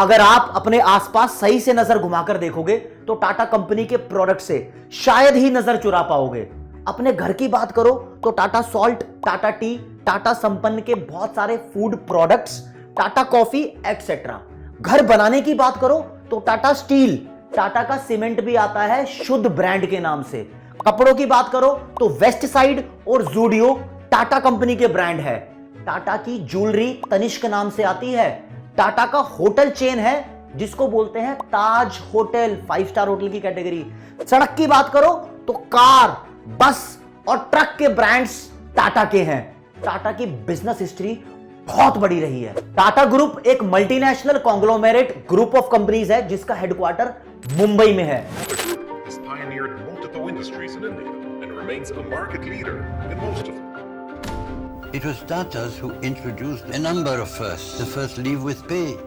अगर आप अपने आसपास सही से नजर घुमाकर देखोगे तो टाटा कंपनी के प्रोडक्ट से शायद ही नजर चुरा पाओगे। अपने घर की बात करो तो टाटा सॉल्ट, टाटा टी, टाटा संपन्न के बहुत सारे food products, Tata coffee etcetera. घर बनाने की बात करो तो टाटा स्टील, टाटा का सीमेंट भी आता है शुद्ध ब्रांड के नाम से। कपड़ों की बात करो तो वेस्ट साइड और जूडियो टाटा कंपनी के ब्रांड है। टाटा की ज्वेलरी तनिष्क नाम से आती है। टाटा का होटल चेन है जिसको बोलते हैं ताज होटल, 5 स्टार होटल की कैटेगरी। सड़क की बात करो तो कार, बस और ट्रक के ब्रांड्स टाटा के हैं। टाटा की बिजनेस हिस्ट्री बहुत बड़ी रही है। टाटा ग्रुप एक multinational conglomerate group of companies है जिसका हेडक्वार्टर मुंबई में है। Has pioneered multiple industries in India and remains a market leader in most of them. It was Tatas who introduced a number of firsts. The first leave with pay.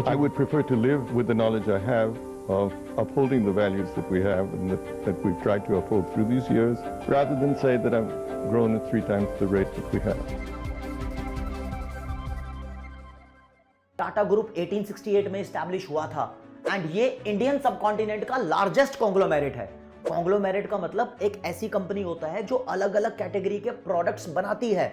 I would prefer to live with the knowledge I have of upholding the values that we have and that we've tried to uphold through these years, rather than say that I've grown at 3 times the rate that we have. Tata group 1868 में establish हुआ था and ये Indian subcontinent का largest conglomerate है। Conglomerate का मतलब एक ऐसी कंपनी होता है जो अलग अलग कैटेगरी के प्रोडक्ट्स बनाती है।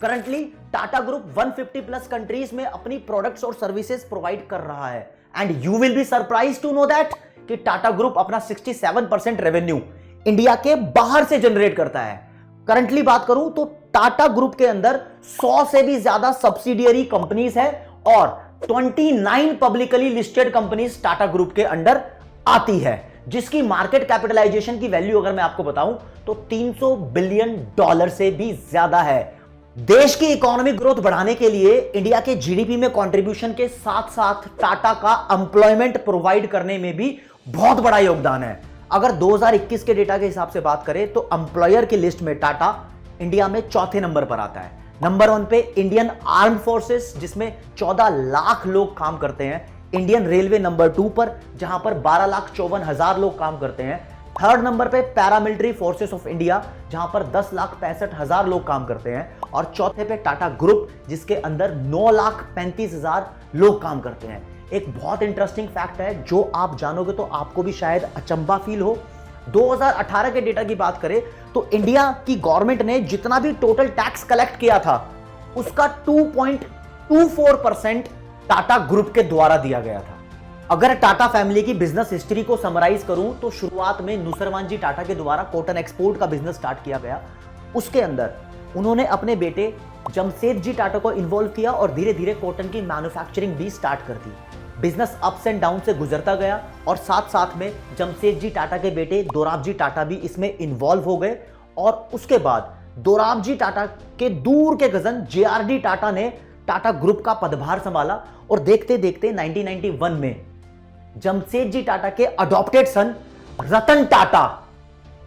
Currently Tata group 150 plus countries में अपनी प्रोडक्ट्स और सर्विसेज प्रोवाइड कर रहा है and you will be surprise to know that कि टाटा ग्रुप अपना 67% रेवेन्यू इंडिया के बाहर से जनरेट करता है। करंटली बात करूं तो टाटा ग्रुप के अंदर 100 से भी ज्यादा सब्सिडियरी कंपनीज है और 29 publicly listed companies Tata group के अंडर आती है, जिसकी मार्केट कैपिटलाइजेशन की वैल्यू अगर मैं आपको बताऊं तो $300 बिलियन से भी ज्यादा है। देश की इकोनॉमिक ग्रोथ बढ़ाने के लिए इंडिया के जीडीपी में कंट्रीब्यूशन के साथ साथ टाटा का एम्प्लॉयमेंट प्रोवाइड करने में भी बहुत बड़ा योगदान है। अगर 2021 के डेटा के हिसाब से बात करें तो एम्प्लॉयर की लिस्ट में टाटा इंडिया में चौथे नंबर पर आता है। नंबर 1 पे इंडियन आर्म फोर्सेस जिसमें 14 लाख लोग काम करते हैं। इंडियन रेलवे नंबर 2 पर जहां पर 12,54,000 लोग काम करते हैं। थर्ड नंबर पे पैरामिलिट्री फोर्सेस ऑफ इंडिया जहां पर 10,65,000 लोग काम करते हैं और चौथे पे टाटा ग्रुप जिसके अंदर 9,35,000 लोग काम करते हैं। एक बहुत इंटरेस्टिंग फैक्ट है जो आप जानोगे तो आपको भी शायद अचंभा फील हो। 2018 के डेटा की बात करें तो इंडिया की गवर्नमेंट ने जितना भी टोटल टैक्स कलेक्ट किया था उसका 2.24% टाटा ग्रुप के द्वारा दिया गया था। अगर टाटा फैमिली की बिजनेस हिस्ट्री को समराइज करूं तो शुरुआत में नुसरवान जी टाटा के द्वारा कॉटन एक्सपोर्ट का बिजनेस स्टार्ट किया गया। उसके अंदर उन्होंने अपने बेटे जमशेद जी टाटा को इन्वॉल्व किया और धीरे धीरे कॉटन की मैन्युफैक्चरिंग भी स्टार्ट कर दी। बिजनेस अप्स एंड डाउन से गुजरता गया और साथ साथ में जमशेद जी टाटा के बेटे दोराब जी टाटा भी इसमें इन्वॉल्व हो गए और उसके बाद दोराब जी टाटा के दूर के कजन जेआरडी टाटा ने टाटा ग्रुप का पदभार संभाला और देखते देखते 1991 में जमशेद जी टाटा के adopted son Ratan Tata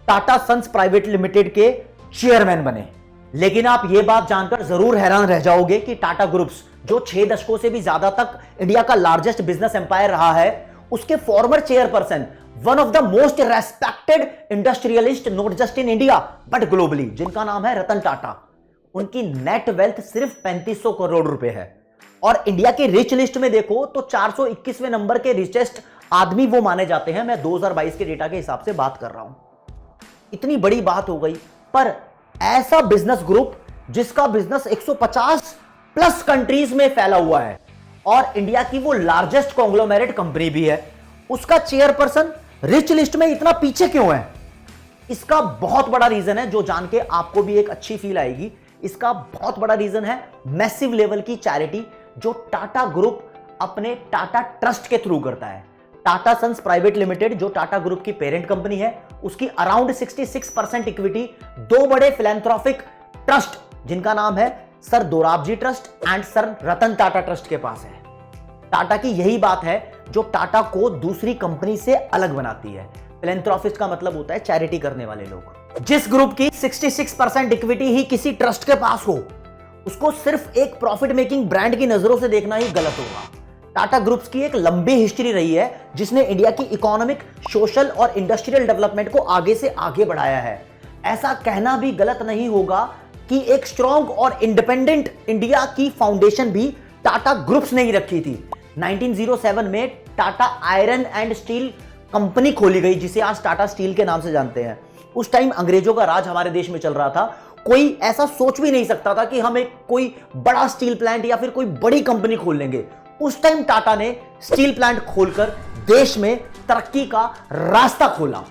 Tata sons private limited के चेयरमैन बने। लेकिन आप यह बात जानकर जरूर हैरान रह जाओगे कि टाटा ग्रुप्स जो 6 दशकों से भी ज्यादा तक इंडिया का लार्जेस्ट बिजनेस एम्पायर रहा है, उसके farmer chairperson, one of the most respected industrialist not just in India but globally, जिनका नाम है रतन टाटा, उनकी नेट वेल्थ सिर्फ 3500 करोड़ रुपए है। और इंडिया के रिच लिस्ट में देखो तो 421वें नंबर के रिचेस्ट आदमी वो माने जाते हैं। मैं 2022 के डेटा के हिसाब से बात कर रहा हूं। इतनी बड़ी बात हो गई, पर ऐसा बिजनेस ग्रुप जिसका बिजनेस 150 प्लस कंट्रीज में फैला हुआ है और इंडिया की वो लार्जेस्ट कॉन्ग्लोमेरेट कंपनी भी है, उसका चेयरपर्सन रिच लिस्ट में इतना पीछे क्यों है? इसका बहुत बड़ा रीजन है जो जान के आपको भी एक अच्छी फील आएगी। इसका बहुत बड़ा रीजन है मैसिव लेवल की चैरिटी जो टाटा ग्रुप अपने टाटा ट्रस्ट के थ्रू करता है। टाटा सन्स प्राइवेट लिमिटेड जो टाटा ग्रुप की पेरेंट कंपनी है, उसकी अराउंड 66% इक्विटी 2 बड़े फिलैंथ्रोपिक ट्रस्ट जिनका नाम है sir Dorabji trust and sir Ratan Tata trust के पास है। टाटा की यही बात है जो टाटा को दूसरी कंपनी से अलग बनाती है। फिलैंथ्रोपिस्ट का मतलब होता है चैरिटी करने वाले लोग। जिस ग्रुप की 66% इक्विटी ही किसी ट्रस्ट के पास हो, उसको सिर्फ एक प्रॉफिट मेकिंग ब्रांड की नजरों से देखना ही गलत होगा। टाटा ग्रुप्स की एक लंबी हिस्ट्री रही है जिसने इंडिया की इकोनॉमिक, सोशल और इंडस्ट्रियल डेवलपमेंट को आगे से आगे बढ़ाया है। ऐसा कहना भी गलत नहीं होगा कि एक स्ट्रॉन्ग और इंडिपेंडेंट इंडिया की फाउंडेशन भी टाटा ग्रुप्स ने ही रखी थी। 1907 में Tata iron and steel company खोली गई, जिसे आज टाटा स्टील के नाम से जानते हैं। उस टाइम अंग्रेजों का राज हमारे देश में चल रहा था। कोई ऐसा सोच भी नहीं सकता था कि हम एक कोई बड़ा स्टील प्लांट या फिर कोई बड़ी कंपनी खोल लेंगे। उस टाइम टाटा ने स्टील प्लांट खोलकर देश में तरक्की का रास्ता खोला।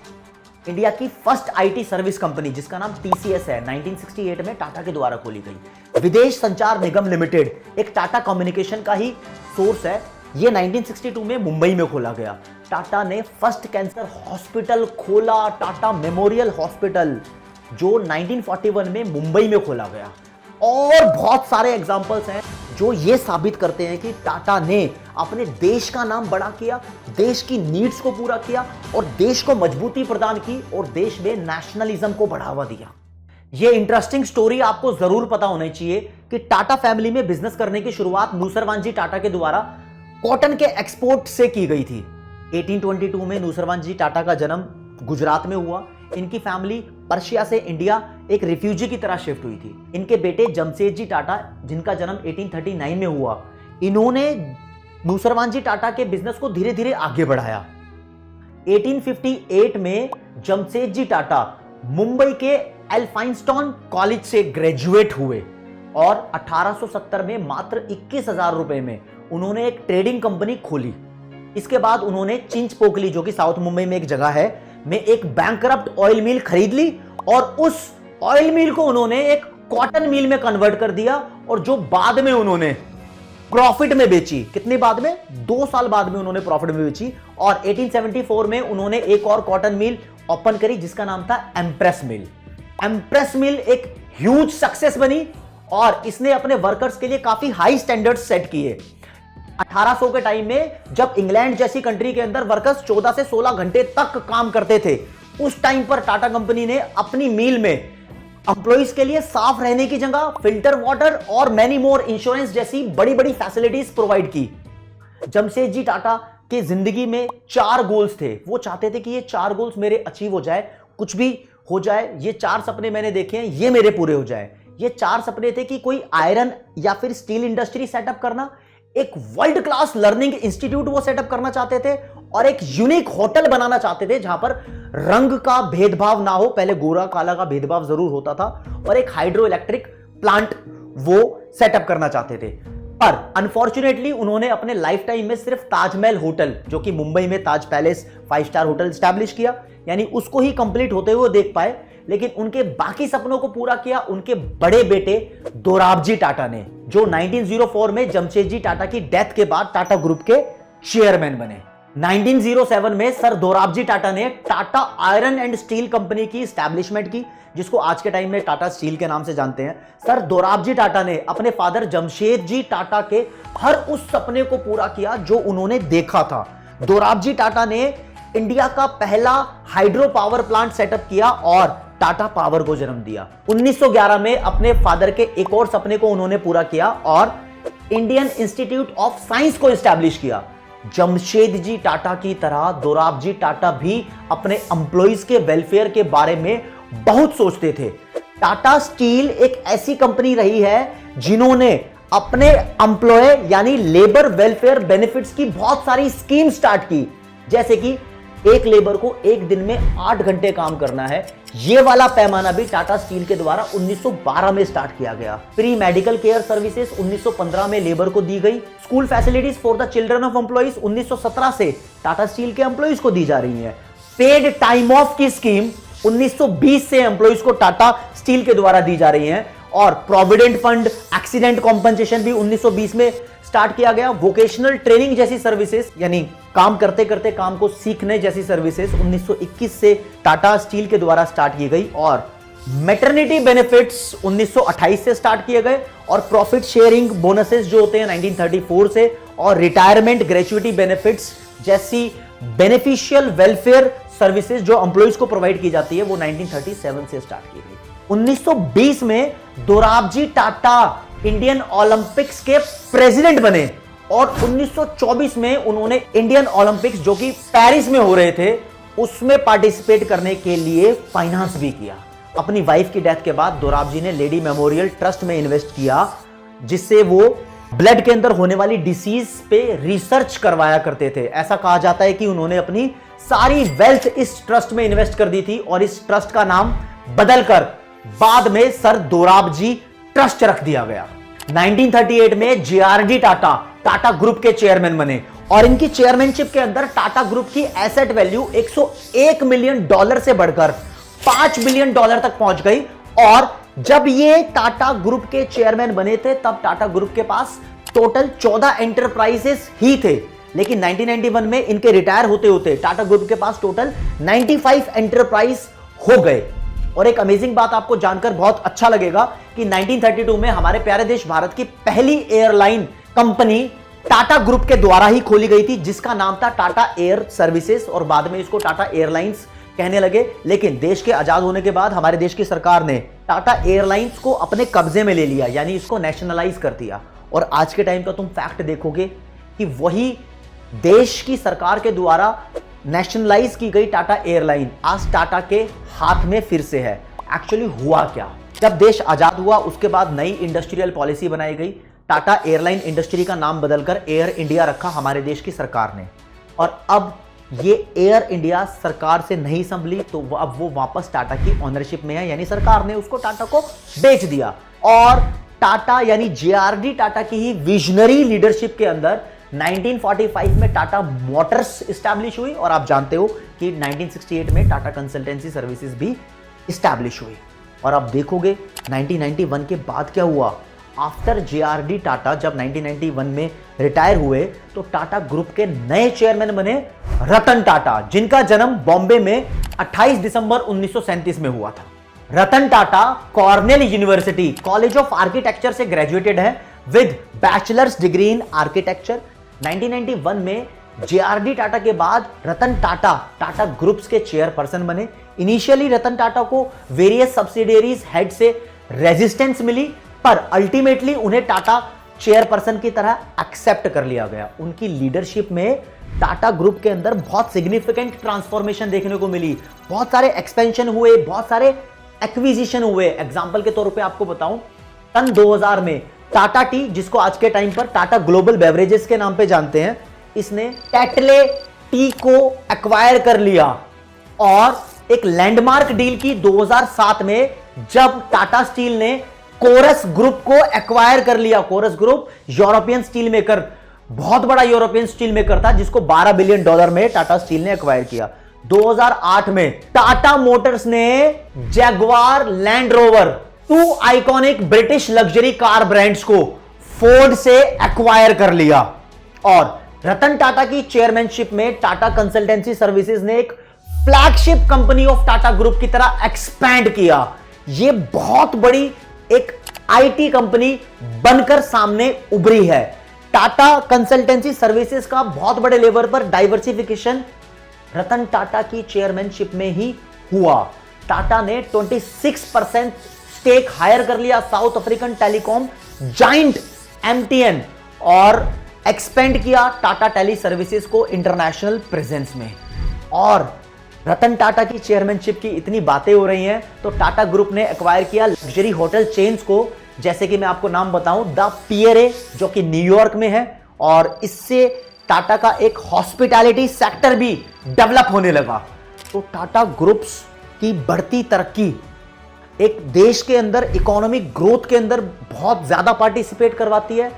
इंडिया की फर्स्ट आईटी सर्विस कंपनी जिसका नाम टीसीएस है, 1968 में टाटा के द्वारा खोली गई। विदेश संचार निगम लिमिटेड एक टाटा कम्युनिकेशन का ही सोर्स है। यह 1962 में मुंबई में खोला गया। टाटा ने फर्स्ट कैंसर हॉस्पिटल खोला, टाटा मेमोरियल हॉस्पिटल, जो 1941 में मुंबई में खोला गया। और बहुत सारे एग्जांपल्स हैं जो ये साबित करते हैं कि टाटा ने अपने देश का नाम बड़ा किया, देश की नीड्स को पूरा किया और देश को मजबूती प्रदान की और देश में नेशनलिज्म को बढ़ावा दिया। ये इंटरेस्टिंग स्टोरी आपको जरूर पता होनी चाहिए कि टाटा फैमिली में बिजनेस करने की शुरुआत नूसरवान टाटा के द्वारा कॉटन के एक्सपोर्ट से की गई थी। 1822 में नूसरवान टाटा का जन्म गुजरात में हुआ। इनकी फैमिली पर्शिया से इंडिया एक रिफ्यूजी की तरह शिफ्ट हुई थी। इनके बेटे जमशेदजी टाटा, जिनका जन्म 1839 में हुआ, इन्होंने नूसरवान टाटा के बिजनेस को धीरे धीरे आगे बढ़ाया। 1858 में जमशेदजी टाटा मुंबई के एल्फाइंस्टन कॉलेज से ग्रेजुएट हुए और 1870 में मात्र 21,000 रुपए में उन्होंने एक ट्रेडिंग कंपनी खोली। इसके बाद उन्होंने चिंचपोकली, जो कि साउथ मुंबई में एक जगह है, में एक बैंकरप्ट ऑयल मिल खरीद ली और उस ऑयल मिल को उन्होंने एक कॉटन मिल में कन्वर्ट कर दिया और जो बाद में उन्होंने प्रॉफिट में बेची। कितने बाद में? 2 साल बाद में उन्होंने प्रॉफिट में बेची। और 1874 में उन्होंने एक और कॉटन मिल ओपन करी जिसका नाम था एम्प्रेस मिल। एम्प्रेस मिल एक ह्यूज सक्सेस बनी और इसने अपने वर्कर्स के लिए काफी हाई स्टैंडर्ड्स सेट किए। 1800 के टाइम में जब इंग्लैंड जैसी कंट्री के अंदर वर्कर्स 14 से 16 घंटे तक काम करते थे, उस टाइम पर टाटा कंपनी ने अपनी मिल में एम्प्लॉइज के लिए साफ रहने की जगह फिल्टर वाटर और मैनी मोर इंश्योरेंस जैसी बड़ी बड़ी फैसिलिटीज प्रोवाइड की। जमशेदजी टाटा के जिंदगी में 4 गोल्स थे। वो चाहते थे कि ये 4 गोल्स मेरे अचीव हो जाए, कुछ भी हो जाए, ये 4 सपने मैंने देखे हैं, ये मेरे पूरे हो जाए। ये 4 सपने थे कि कोई आयरन या फिर स्टील इंडस्ट्री सेटअप करना, एक वर्ल्ड क्लास लर्निंग इंस्टीट्यूट वो सेटअप करना चाहते थे और एक यूनिक होटल बनाना चाहते थे जहां पर रंग का भेदभाव ना हो। पहले गोरा काला का भेदभाव जरूर होता था। और एक हाइड्रो इलेक्ट्रिक प्लांट वो सेटअप करना चाहते थे। पर अनफॉर्चुनेटली उन्होंने अपने लाइफ टाइम में सिर्फ ताजमहल होटल, जो कि मुंबई में ताज पैलेस 5 स्टार होटल स्टैब्लिश किया, यानी उसको ही कंप्लीट होते हुए देख पाए। लेकिन उनके बाकी सपनों को पूरा किया उनके बड़े बेटे दोराबजी टाटा ने, जो 1904 में जमशेदजी टाटा की डेथ के बाद टाटा ग्रुप के चेयरमैन बने। 1907 में सर दोराबजी टाटा ने Tata iron and steel company की एस्टैब्लिशमेंट की, जिसको आज के टाइम में टाटा स्टील के नाम से जानते हैं। सर दोराबजी टाटा ने अपने फादर जमशेदजी टाटा के हर उस सपने को पूरा किया जो उन्होंने देखा था। दोराबजी टाटा ने इंडिया का पहला हाइड्रो पावर प्लांट सेटअप किया और टाटा पावर को जन्म दिया। 1911 में अपने फादर के एक और सपने को उन्होंने पूरा किया और इंडियन इंस्टीट्यूट ऑफ साइंस को एस्टैब्लिश किया। जमशेदजी टाटा की तरह दोराबजी टाटा भी अपने एम्प्लॉइज के वेलफेयर के बारे में बहुत सोचते थे। टाटा स्टील एक ऐसी कंपनी रही है जिन्होंने अपने एम्प्लॉय यानी लेबर वेलफेयर बेनिफिट्स की बहुत सारी स्कीम स्टार्ट की, जैसे कि एक लेबर को एक दिन में 8 घंटे काम करना है। यह वाला पैमाना भी टाटा स्टील के द्वारा 1912 में स्टार्ट किया गया। प्री मेडिकल केयर सर्विसेज 1915 में लेबर को दी गई। School facilities for the children of employees 1917 से टाटा स्टील के एम्प्लॉइज को दी जा रही है। पेड टाइम ऑफ की स्कीम 1920 से एम्प्लॉइज को टाटा स्टील के द्वारा दी जा रही है और प्रोविडेंट फंड, एक्सीडेंट कॉम्पनसेशन भी 1920 में स्टार्ट किया गया। वोकेशनल ट्रेनिंग जैसी सर्विसेज, यानी काम करते करते काम को सीखने जैसी सर्विसेज 1921 से टाटा स्टील के द्वारा स्टार्ट की गई और मैटरनिटी बेनिफिट्स 1928 से स्टार्ट किए गए और प्रॉफिट शेयरिंग बोनसेस जो होते हैं 1934 से और रिटायरमेंट ग्रेचुइटी बेनिफिट्स जैसी बेनिफिशियल वेलफेयर सर्विसेज जो एम्प्लॉइज को प्रोवाइड की जाती है वो 1937 से स्टार्ट की गई। 1920 में दोराबजी टाटा इंडियन ओलंपिक्स के प्रेसिडेंट बने और 1924 में उन्होंने इंडियन ओलंपिक्स जो कि पेरिस में हो रहे थे उसमें पार्टिसिपेट करने के लिए फाइनेंस भी किया। अपनी वाइफ की डेथ के बाद दोराबजी ने लेडी मेमोरियल ट्रस्ट में इन्वेस्ट किया, जिससे वो ब्लड के अंदर होने वाली डिसीज पे रिसर्च करवाया करते थे। ऐसा कहा जाता है कि उन्होंने अपनी सारी वेल्थ इस ट्रस्ट में इन्वेस्ट कर दी थी और इस ट्रस्ट का नाम बदलकर बाद में सर दोराबजी ट्रस्ट रख दिया गया। 1938 में जेआरडी टाटा टाटा ग्रुप के चेयरमैन बने और इनकी चेयरमैनशिप के अंदर टाटा ग्रुप की एसेट वैल्यू 101 मिलियन डॉलर से बढ़कर 5 बिलियन डॉलर तक पहुंच गई। और जब ये टाटा ग्रुप के चेयरमैन बने थे तब टाटा ग्रुप के पास टोटल 14 एंटरप्राइजेस ही थे, लेकिन 1991 में इनके रिटायर होते होते टाटा ग्रुप के पास टोटल 95 एंटरप्राइज हो गए। और एक अमेजिंग बात आपको जानकर बहुत अच्छा लगेगा कि 1932 में हमारे प्यारे देश भारत की पहली एयरलाइन कंपनी टाटा ग्रुप के द्वारा ही खोली गई थी, जिसका नाम था टाटा एयर सर्विसेज और बाद में इसको टाटा एयरलाइंस कहने लगे। लेकिन देश के आजाद होने के बाद हमारे देश की सरकार ने टाटा एयरलाइंस को अपने कब्जे में ले लिया, यानी इसको नेशनलाइज कर दिया। और आज के टाइम का तुम फैक्ट देखोगे कि वही देश की सरकार के द्वारा नेशनलाइज की गई टाटा एयरलाइन आज टाटा के हाथ में फिर से है। एक्चुअली हुआ क्या, जब देश आजाद हुआ उसके बाद नई इंडस्ट्रियल पॉलिसी बनाई गई। टाटा एयरलाइन इंडस्ट्री का नाम बदलकर एयर इंडिया रखा हमारे देश की सरकार ने। और अब ये एयर इंडिया सरकार से नहीं संभली तो अब वो वापस टाटा की ओनरशिप में है, यानी सरकार ने उसको टाटा को बेच दिया। और टाटा यानी जेआरडी टाटा की ही विजनरी लीडरशिप के अंदर 1945 में टाटा मोटर्स इस्टेब्लिश हुई और आप जानते हो कि 1968 में टाटा कंसल्टेंसी सर्विसेज भी इस्टेब्लिश हुई। और आप देखोगे 1991 के बाद क्या हुआ। आफ्टर जेआरडी टाटा जब 1991 में रिटायर हुए तो टाटा ग्रुप के नए चेयरमैन बने रतन टाटा, जिनका जन्म बॉम्बे में 28 दिसंबर 1937 में हुआ था। Ratan Tata Cornell university college of architecture से ग्रेजुएटेड है with bachelors degree in architecture. 1991 में जेआरडी टाटा के बाद रतन टाटा टाटा ग्रुप्स के चेयरपर्सन बने। इनिशियली रतन टाटा को वेरियस सब्सिडियरीज हेड से रेजिस्टेंस मिली, पर अल्टीमेटली उन्हें टाटा चेयरपर्सन की तरह एक्सेप्ट कर लिया गया। उनकी लीडरशिप में टाटा ग्रुप के अंदर बहुत सिग्निफिकेंट ट्रांसफॉर्मेशन देखने को मिली, बहुत सारे एक्सपेंशन हुए, बहुत सारे एक्विजिशन हुए। एग्जांपल के तौर पे आपको बताऊं, सन 2000 में टाटा टी, जिसको आज के टाइम पर टाटा ग्लोबल बेवरेजेस के नाम पे जानते हैं, इसने टेटले टी को एक्वायर कर लिया और एक लैंडमार्क डील की 2007 में जब टाटा स्टील ने कोरस ग्रुप को एक्वायर कर लिया। Corus group European steel maker, बहुत बड़ा यूरोपियन स्टील मेकर था, जिसको 12 बिलियन डॉलर में टाटा स्टील ने एक्वायर किया। 2008 में टाटा मोटर्स ने Jaguar land rover, 2 iconic British luxury car brands को फोर्ड से एक्वायर कर लिया। और रतन टाटा की चेयरमैनशिप में टाटा कंसल्टेंसी सर्विसेज ने एक flagship company of Tata group की तरह एक्सपैंड किया। यह बहुत बड़ी एक आईटी कंपनी बनकर सामने उभरी है। टाटा कंसल्टेंसी सर्विसेज का बहुत बड़े लेवल पर डाइवर्सिफिकेशन रतन टाटा की चेयरमैनशिप में ही हुआ। टाटा ने 26% स्टेक हायर कर लिया south African telecom giant MTN और एक्सपेंड किया टाटा टेली सर्विसेज को इंटरनेशनल प्रेजेंस में। और रतन टाटा की चेयरमैनशिप की इतनी बातें हो रही हैं तो टाटा ग्रुप ने एक्वायर किया लग्जरी होटल चेन्स को, जैसे कि मैं आपको नाम बताऊं द पियरे जो कि न्यूयॉर्क में है, और इससे टाटा का एक हॉस्पिटैलिटी सेक्टर भी डेवलप होने लगा। तो टाटा ग्रुप्स की बढ़ती तरक्की एक देश के अंदर इकोनॉमिक ग्रोथ के अंदर बहुत ज्यादा पार्टिसिपेट करवाती है।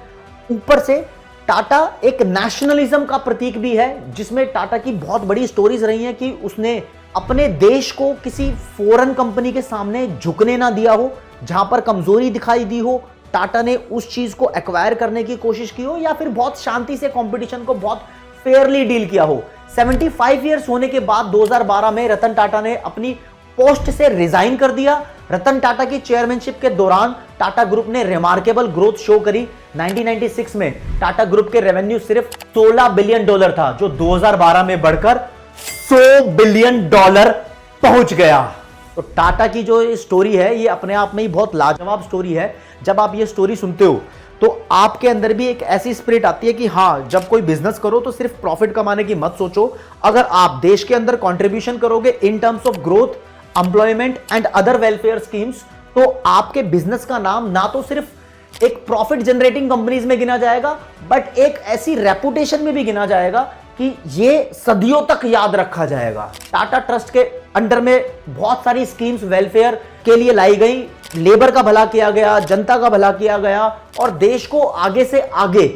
ऊपर से टाटा एक नेशनलिज्म का प्रतीक भी है, जिसमें टाटा की बहुत बड़ी स्टोरीज रही हैं कि उसने अपने देश को किसी फॉरेन कंपनी के सामने झुकने ना दिया हो। जहां पर कमजोरी दिखाई दी हो, टाटा ने उस चीज को एक्वायर करने की कोशिश की हो, या फिर बहुत शांति से कंपटीशन को बहुत फेयरली डील किया हो। 75 इयर्स होने के बाद 2012 में रतन टाटा ने अपनी पोस्ट से रिजाइन कर दिया। रतन टाटा की चेयरमैनशिप के दौरान टाटा ग्रुप ने रिमार्केबल ग्रोथ शो करी। 1996 में टाटा ग्रुप के रेवेन्यू सिर्फ 16 बिलियन डॉलर था, जो 2012 में बढ़कर 100 बिलियन डॉलर पहुंच गया। तो टाटा की जो स्टोरी है ये अपने आप में ही बहुत लाजवाब स्टोरी है। जब आप ये स्टोरी सुनते हो तो आपके अंदर भी एक ऐसी स्पिरिट आती है कि हाँ, जब कोई बिजनेस करो तो सिर्फ प्रॉफिट कमाने की मत सोचो। अगर आप देश के अंदर कंट्रीब्यूशन करोगे in terms of growth, employment and other welfare schemes, तो आपके बिजनेस का नाम ना तो सिर्फ एक प्रॉफिट जनरेटिंग कंपनीज में गिना जाएगा, बट एक ऐसी रेपुटेशन में भी गिना जाएगा कि ये सदियों तक याद रखा जाएगा। टाटा ट्रस्ट के अंडर में बहुत सारी स्कीम्स वेलफेयर के लिए लाई गई, लेबर का भला किया गया, जनता का भला किया गया और देश को आगे से आगे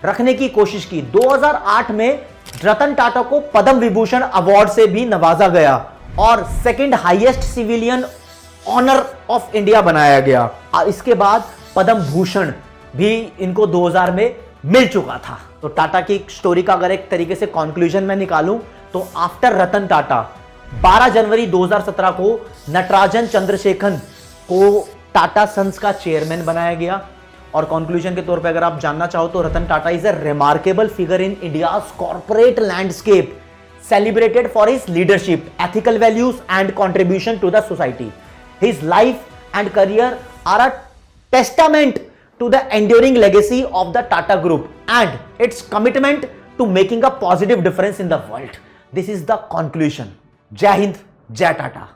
रखने की कोशिश की। 2008 में रतन टाटा को पद्म विभूषण अवार्ड से भी नवाजा गया और second highest civilian honour of India बनाया गया। इसके बाद पद्म भूषण भी इनको 2000 में मिल चुका था। तो टाटा की स्टोरी का अगर एक तरीके से कंक्लूजन में निकालूं तो आफ्टर रतन टाटा 12 जनवरी 2017 को नटराजन चंद्रशेखरन को टाटा सन्स का चेयरमैन बनाया गया। और कंक्लूजन के तौर पे अगर आप जानना चाहो तो Ratan Tata is a remarkable figure in India's corporate landscape, celebrated for his leadership, ethical values and contribution to the society. His life and career are a testament to the enduring legacy of the Tata Group and its commitment to making a positive difference in the world. This is the conclusion. Jai Hind, Jai Tata.